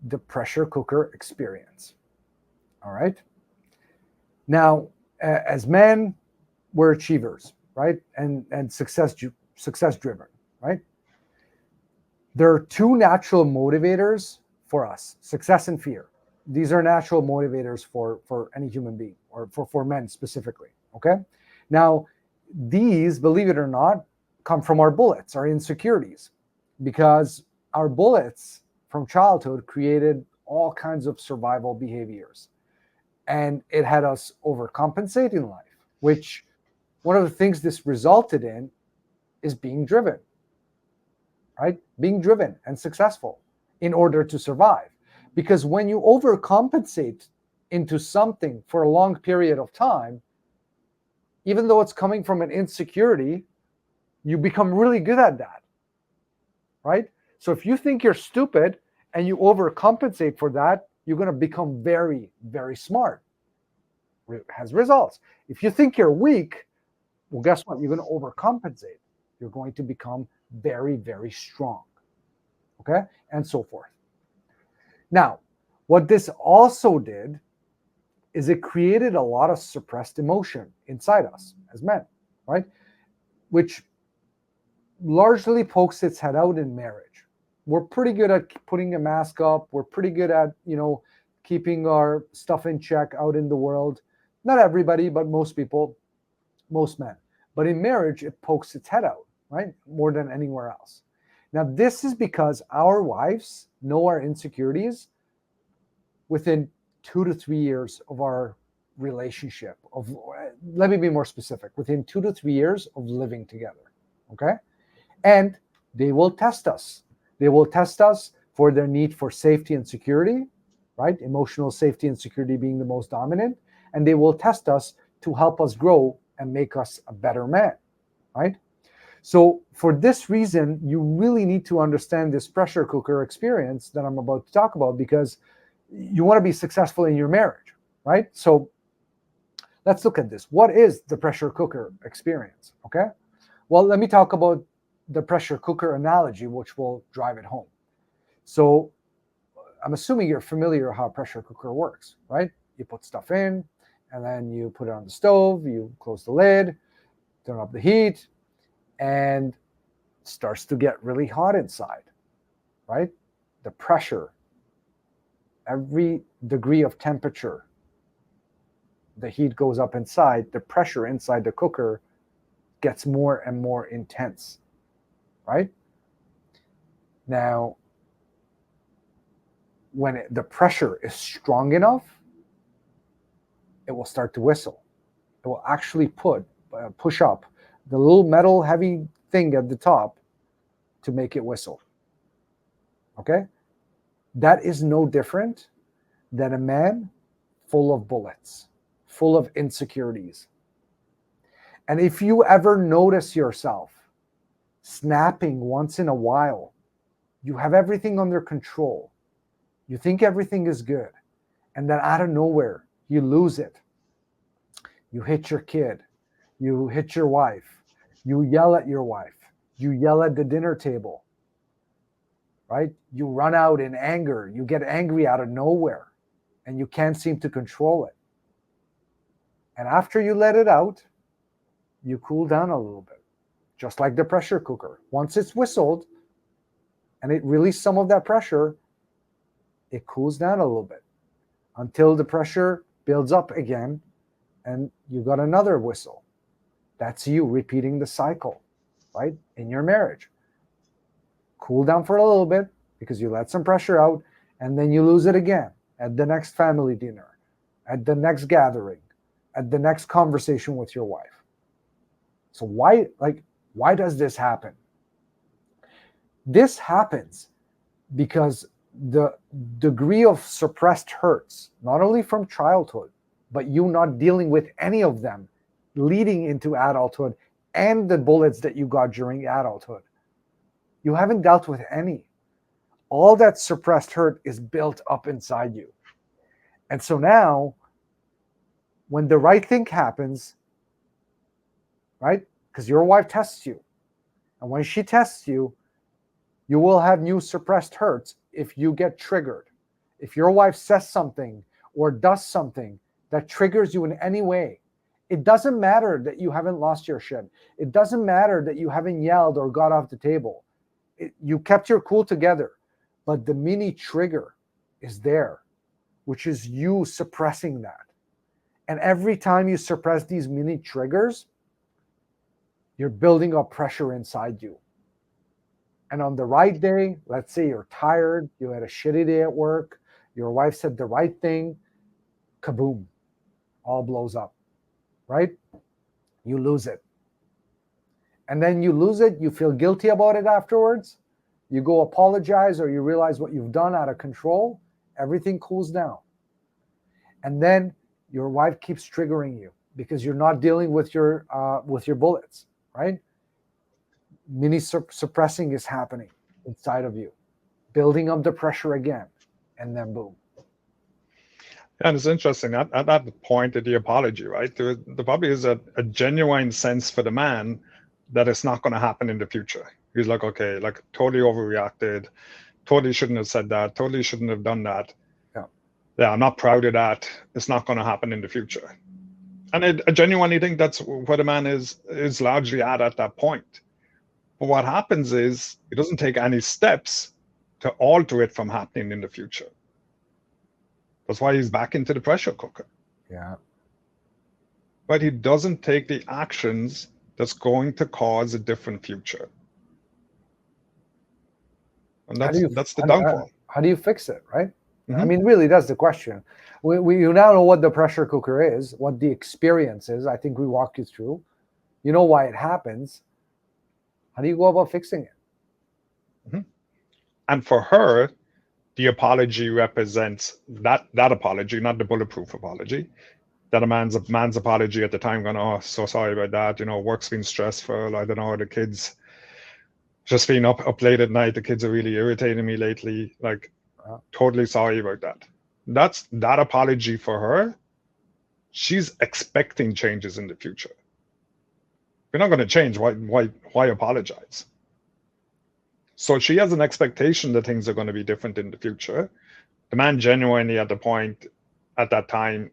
the pressure cooker experience. All right. Now, as men, we're achievers, right? And success driven, right? There are two natural motivators for us: success and fear. These are natural motivators for any human being, or for men specifically. Okay. Now, these, believe it or not, come from our bullets, our insecurities, because our bullets from childhood created all kinds of survival behaviors, and it had us overcompensate in life, which one of the things this resulted in is being driven, right? Being driven and successful in order to survive. Because when you overcompensate into something for a long period of time, even though it's coming from an insecurity, you become really good at that, right? So if you think you're stupid and you overcompensate for that, you're going to become very, very smart. It has results. If you think you're weak, well, guess what? You're going to overcompensate. You're going to become very, very strong. Okay? And so forth. Now, what this also did is it created a lot of suppressed emotion inside us as men, right? Which largely pokes its head out in marriage. We're pretty good at putting a mask up. We're pretty good at, keeping our stuff in check out in the world. Not everybody, but most people, most men. But in marriage, it pokes its head out, right? More than anywhere else. Now, this is because our wives know our insecurities within 2 to 3 years of our relationship. Let me be more specific. Within 2 to 3 years of living together, okay? And they will test us. They will test us for their need for safety and security, right? Emotional safety and security being the most dominant. And they will test us to help us grow and make us a better man, right? So for this reason, you really need to understand this pressure cooker experience that I'm about to talk about, because you want to be successful in your marriage, right? So let's look at this. What is the pressure cooker experience? Okay. Well, let me talk about the pressure cooker analogy, which will drive it home. So I'm assuming you're familiar how a pressure cooker works, right? You put stuff in, and then you put it on the stove, you close the lid, turn up the heat, and it starts to get really hot inside, right? The pressure, every degree of temperature, the heat goes up inside, the pressure inside the cooker gets more and more intense, right? Now, when the pressure is strong enough, it will start to whistle. It will actually push up the little metal heavy thing at the top to make it whistle. Okay? That is no different than a man full of bullets, full of insecurities. And if you ever notice yourself snapping once in a while, you have everything under control. You think everything is good. And then out of nowhere, you lose it. You hit your kid. You hit your wife. You yell at your wife. You yell at the dinner table. Right? You run out in anger. You get angry out of nowhere. And you can't seem to control it. And after you let it out, you cool down a little bit. Just like the pressure cooker. Once it's whistled and it released some of that pressure, it cools down a little bit until the pressure builds up again and you got another whistle. That's you repeating the cycle, right? In your marriage. Cool down for a little bit because you let some pressure out, and then you lose it again at the next family dinner, at the next gathering, at the next conversation with your wife. So why does this happen? This happens because the degree of suppressed hurts, not only from childhood, but you not dealing with any of them leading into adulthood and the bullets that you got during adulthood. You haven't dealt with any. All that suppressed hurt is built up inside you. And so now, when the right thing happens, right? Because your wife tests you. And when she tests you, you will have new suppressed hurts if you get triggered. If your wife says something or does something that triggers you in any way, it doesn't matter that you haven't lost your shit. It doesn't matter that you haven't yelled or got off the table. You kept your cool together, but the mini trigger is there, which is you suppressing that. And every time you suppress these mini triggers, you're building up pressure inside you. And on the right day, let's say you're tired, you had a shitty day at work, your wife said the right thing, kaboom, all blows up, right? You lose it. And then you lose it, you feel guilty about it afterwards, you go apologize, or you realize what you've done out of control, everything cools down. And then your wife keeps triggering you because you're not dealing with your bullets, right? Mini suppressing is happening inside of you, building up the pressure again, and then boom. And it's interesting at that point of the apology, right? There probably is a genuine sense for the man that it's not going to happen in the future. He's like, okay, like totally overreacted, totally shouldn't have said that, totally shouldn't have done that. Yeah, I'm not proud of that. It's not going to happen in the future. And I genuinely think that's what a man is largely at that point. But what happens is he doesn't take any steps to alter it from happening in the future. That's why he's back into the pressure cooker. Yeah. But he doesn't take the actions that's going to cause a different future. And that's the downfall. How do you fix it, right? Mm-hmm. I mean, really, that's the question. You now know what the pressure cooker is, what the experience is. I think we walked you through. You know why it happens. How do you go about fixing it? Mm-hmm. And for her, the apology represents that apology, not the bulletproof apology. That a man's apology at the time, going, oh, so sorry about that. You know, work's been stressful. I don't know, the kids just been up late at night. The kids are really irritating me lately. Like, totally sorry about that. That's that apology for her. She's expecting changes in the future. If you're not going to change, why apologize? So she has an expectation that things are going to be different in the future. The man genuinely at that time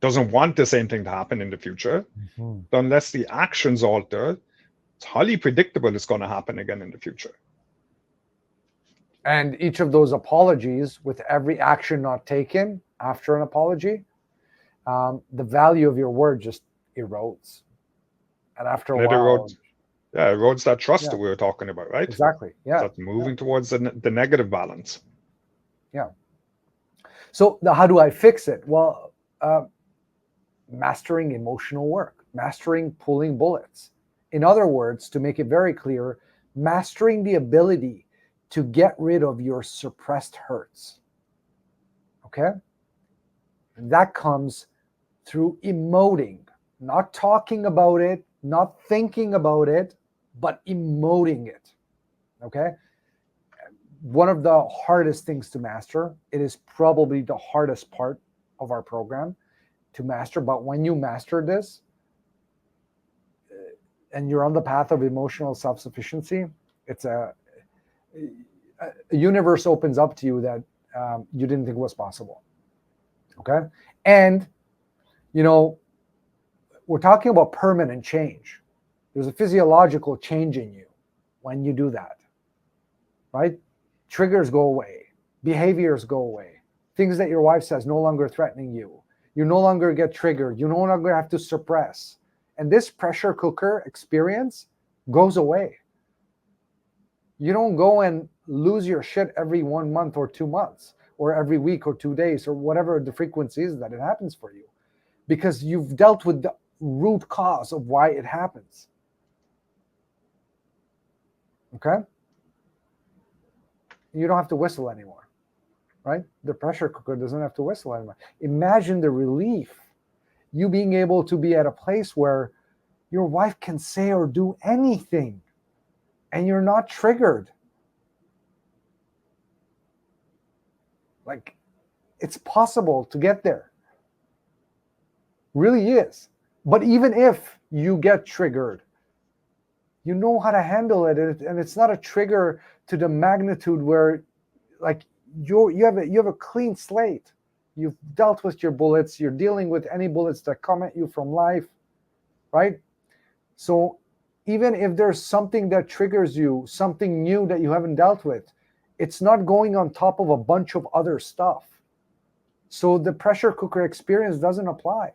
doesn't want the same thing to happen in the future. Mm-hmm. Unless the actions alter, it's highly predictable it's going to happen again in the future. And each of those apologies, with every action not taken after an apology, the value of your word just erodes. And after a while... it erodes that trust that we were talking about, right? Exactly, yeah. That's moving towards the negative balance. Yeah. So how do I fix it? Well, mastering emotional work, mastering pulling bullets. In other words, to make it very clear, mastering the ability to get rid of your suppressed hurts. Okay? And that comes through emoting, not talking about it, not thinking about it, but emoting it. Okay? One of the hardest things to master, it is probably the hardest part of our program to master, but when you master this and you're on the path of emotional self-sufficiency, it's a universe opens up to you that you didn't think was possible. Okay? And, you know, we're talking about permanent change. There's a physiological change in you when you do that, right? Triggers go away. Behaviors go away. Things that your wife says no longer threatening you. You no longer get triggered. You no longer have to suppress. And this pressure cooker experience goes away. You don't go and lose your shit every 1 month or 2 months, or every week or 2 days, or whatever the frequency is that it happens for you, because you've dealt with the root cause of why it happens. Okay? You don't have to whistle anymore, right? The pressure cooker doesn't have to whistle anymore. Imagine the relief, you being able to be at a place where your wife can say or do anything and you're not triggered. Like, it's possible to get there. Really is. But even if you get triggered, you know how to handle it, and it's not a trigger to the magnitude where, like, you have a clean slate. You've dealt with your bullets. You're dealing with any bullets that come at you from life, right? So even if there's something that triggers you, something new that you haven't dealt with, it's not going on top of a bunch of other stuff. So the pressure cooker experience doesn't apply.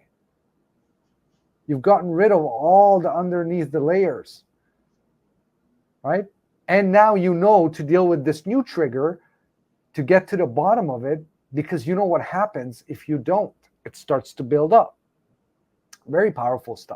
You've gotten rid of all the underneath the layers, right? And now you know to deal with this new trigger, to get to the bottom of it, because you know what happens if you don't. It starts to build up. Very powerful stuff.